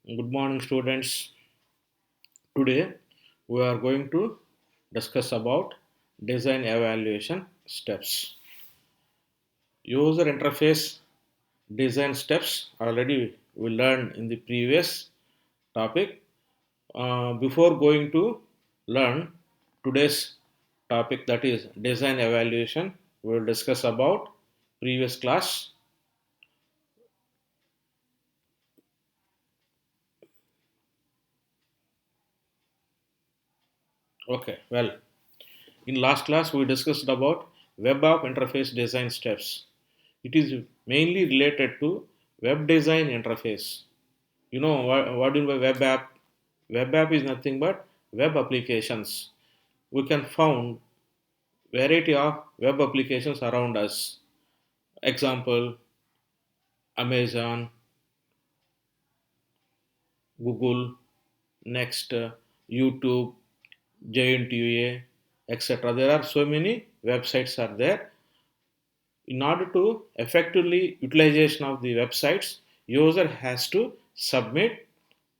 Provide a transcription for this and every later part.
Good morning, students. Today we are going to discuss about design evaluation steps. User interface design steps already we learned in the previous topic. Before going to learn today's topic, that is design evaluation, we will discuss about previous class. Okay, well, in last class, we discussed about web app interface design steps. It is mainly related to web design interface. You know what do you mean by web app? Web app is nothing but web applications. We can found variety of web applications around us. Example, Amazon, Google, next YouTube, Giant UA, etc. There are so many websites are there. In order to effectively utilization of the websites, user has to submit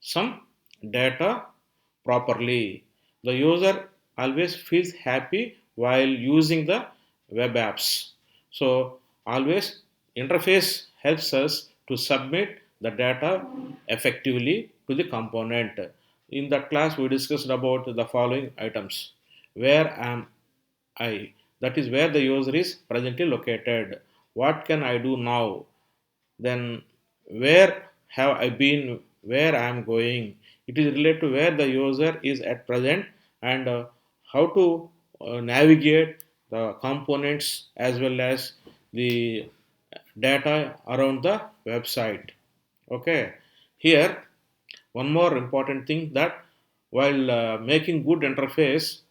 some data properly. The user always feels happy while using the web apps. So always interface helps us to submit the data effectively to the component. In that class we discussed about the following items. Where am I? That is where the user is presently located. What can I do now? Then where have I been? Where I am going? It is related to where the user is at present and how to navigate the components as well as the data around the website. Okay, here one more important thing that while making good interface,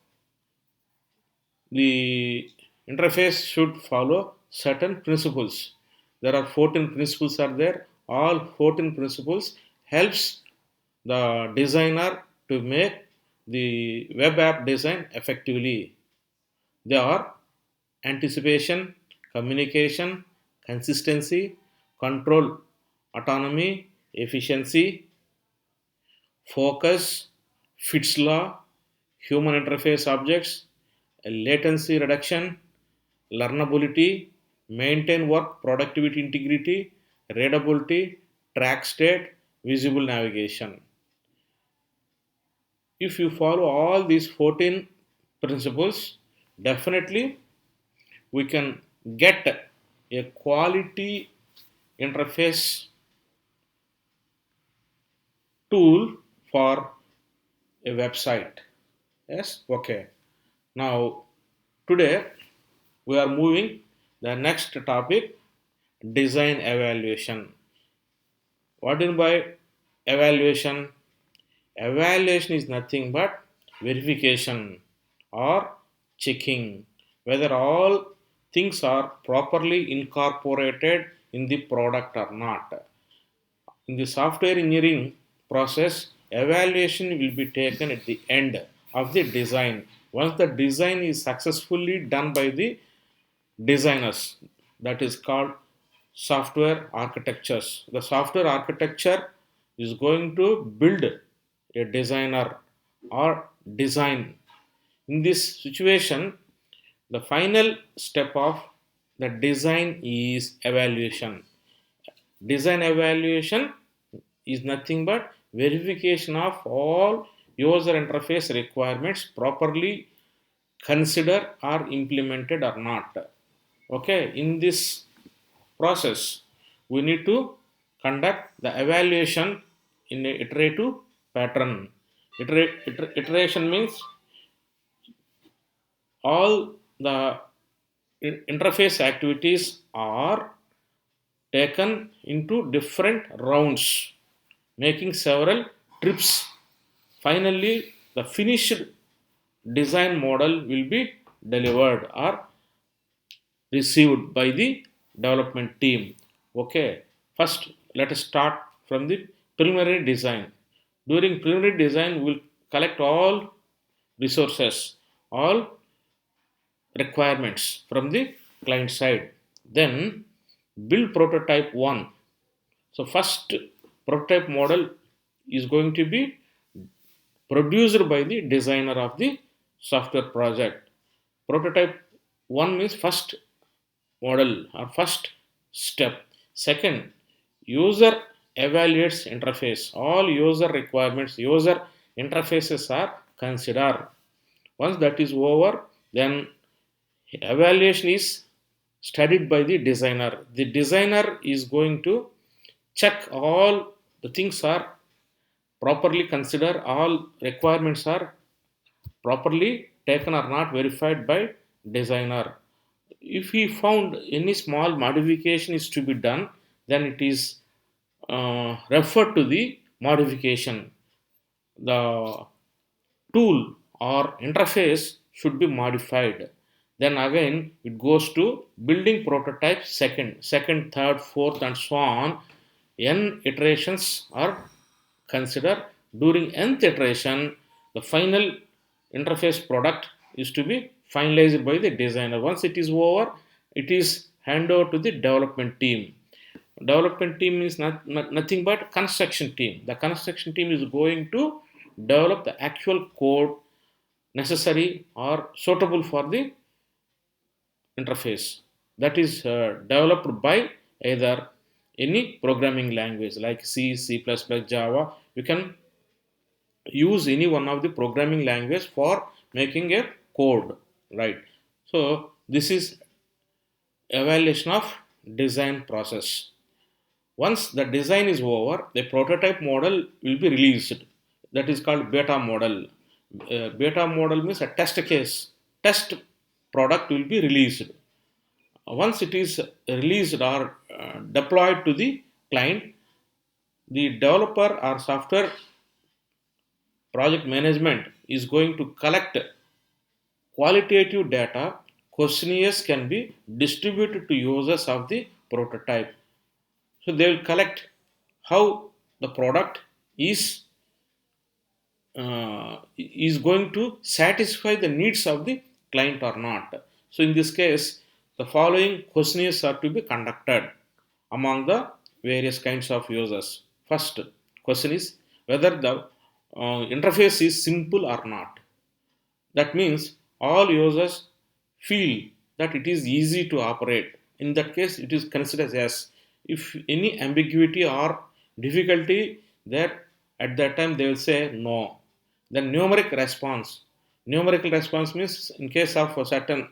the interface should follow certain principles. There are 14 principles are there. All 14 principles helps the designer to make the web app design effectively. They are anticipation, communication, consistency, control, autonomy, efficiency, focus, Fitts law, human interface objects, latency reduction, learnability, maintain work productivity integrity, readability, track state, visible navigation. If you follow all these 14 principles, definitely we can get a quality interface tool for a website. Yes, okay. Now, today we are moving the next topic, design evaluation. What do you mean by evaluation? Evaluation is nothing but verification or checking whether all things are properly incorporated in the product or not. In the software engineering process, evaluation will be taken at the end of the design. Once the design is successfully done by the designers, that is called software architectures. The software architecture is going to build a designer or design. In this situation, the final step of the design is evaluation. Design evaluation is nothing but verification of all user interface requirements properly considered or implemented or not. Okay, in this process, we need to conduct the evaluation in a iterative pattern. Iteration means all the interface activities are taken into different rounds, making several trips. Finally, the finished design model will be delivered or received by the development team. Okay, first let us start from the preliminary design. During preliminary design, we will collect all resources, all requirements from the client side. Then build prototype 1. So first prototype model is going to be produced by the designer of the software project. Prototype 1 means first model or first step. Second, user evaluates interface. All user requirements, user interfaces are considered. Once that is over, then evaluation is studied by the designer. The designer is going to check all the things are properly considered, all requirements are properly taken or not verified by designer. If he found any small modification is to be done, then it is referred to the modification. The tool or interface should be modified. Then again it goes to building prototype second, third, fourth, and so on. N iterations are considered. During nth iteration, the final interface product is to be finalized by the designer. Once it is over, it is handed over to the development team. Development team is nothing but construction team. The construction team is going to develop the actual code necessary or suitable for the interface that is developed by either any programming language like C, C++, Java. You can use any one of the programming language for making a code, right? So this is evaluation of design process. Once the design is over, the prototype model will be released. That is called beta model. Beta model means a test case. Test product will be released. Once it is released or deployed to the client, the developer or software project management is going to collect qualitative data. Questionnaires can be distributed to users of the prototype. So they will collect how the product is going to satisfy the needs of the client or not. So in this case, the following questionnaires are to be conducted among the various kinds of users. First question is whether the interface is simple or not. That means all users feel that it is easy to operate. In that case, it is considered as if any ambiguity or difficulty there at that time they will say no. Then numeric response. Numerical response means in case of certain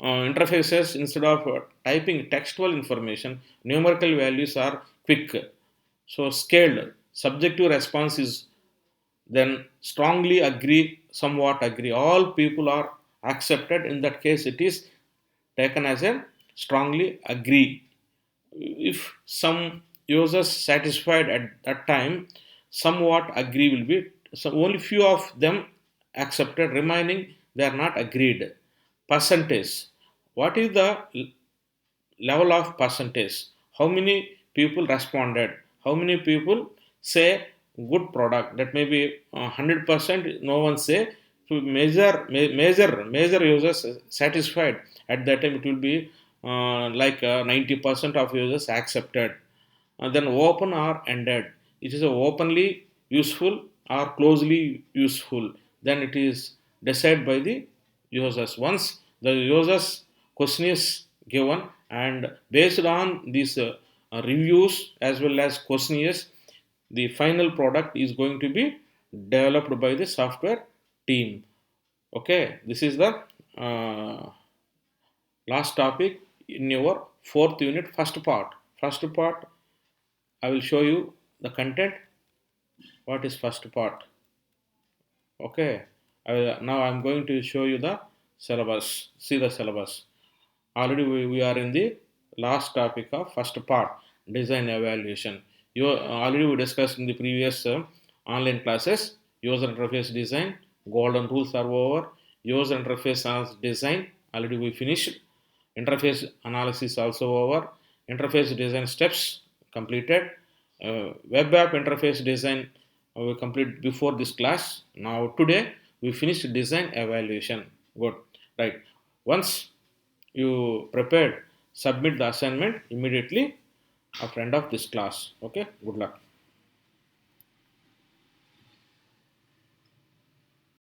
interfaces, instead of typing textual information, numerical values are quick. So scaled. Subjective response is then strongly agree, somewhat agree. All people are accepted. In that case, it is taken as a strongly agree. If some users satisfied at that time, somewhat agree will be. So only few of them accepted. Remaining they are not agreed. Percentage. What is the level of percentage? How many people responded? How many people say good product? That may be 100%. No one say. So major users satisfied at that time. It will be like 90% of users accepted. Then open or ended. It is a openly useful or closely useful. Then it is decided by the users. Once the users question is given and based on these reviews as well as questionnaires, the final product is going to be developed by the software team. Okay, this is the uh, last topic in your fourth unit, first part. First part, I will show you the content. What is first part? Okay, now I'm going to show you the syllabus. See the syllabus. Already we are in the last topic of first part, design evaluation. You already we discussed in the previous online classes. User interface design, golden rules are over. User interface as design, already we finished. Interface analysis also over. Interface design steps completed. Web app interface design we completed before this class. Now today we finished design evaluation. Good, right? Once you prepared, submit the assignment immediately after end of this class. Okay, good luck.